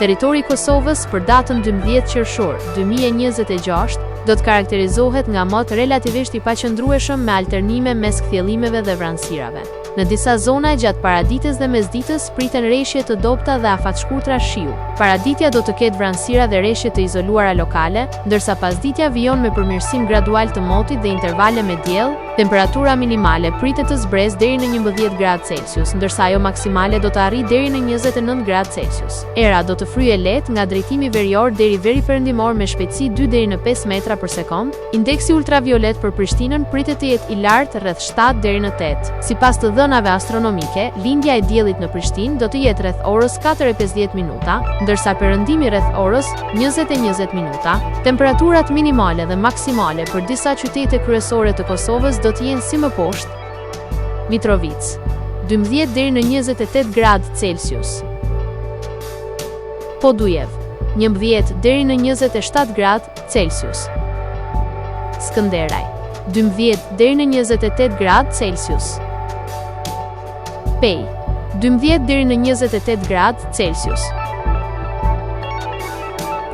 Territori i Kosovës për datën 12 qershor 2026 do të karakterizohet nga mot relativisht i paqëndrueshëm me alternime mes kthjellimeve dhe vranësirave. Në disa zona gjatë paraditës dhe mesditës priten rreshje të dobta dhe afatshkurtra shiu. Paraditja do të ketë vranësira dhe rreshje të izoluara lokale, ndërsa pasditja vijon me përmirësim gradual të motit dhe intervale me diell. Temperatura minimale pritet të zbresë deri në 11 gradë Celsius, ndërsa ajo maksimale do të arrijë deri në 29 gradë Celsius. Era do të fryejë lehtë nga drejtimi verior deri veri perëndimor me shpejtësi 2 deri në 5 metra për sekond. Indeksi ultraviolet për Prishtinën pritet të jetë i lartë rreth 7 deri në 8. Sipas të dhënave astronomike, lindja e diellit në Prishtinë do të jetë rreth orës 4:50 minuta, ndërsa perëndimi rreth orës 20:20 minuta. Temperaturat minimale dhe maksimale për disa qytete kryesore të Kosovës do të jenë si më poshtë: Mitrovica 12 deri në 28 gradë Celsius, Podujev 11 deri në 27 gradë Celsius, Skënderaj 12 deri në 28 gradë Celsius, Pej 12 deri në 28 gradë Celsius,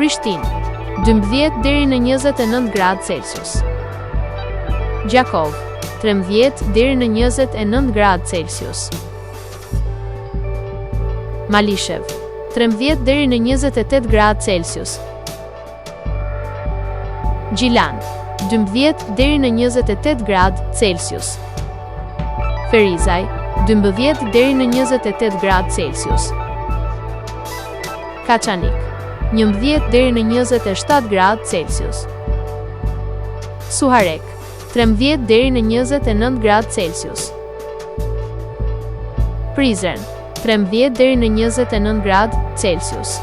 Prishtinë 12 deri në 29 gradë Celsius, Gjakov 13 deri në 29 gradë Celsius, Malishev 13 deri në 28 gradë Celsius, Gjilan 12 deri në 28 gradë Celsius, Ferizaj 12 deri në 28 gradë Celsius, Kaçanik 11 deri në 27 gradë Celsius, Suharek 13 deri në 29 gradë Celsius, Prizren 13 deri në 29 gradë Celsius.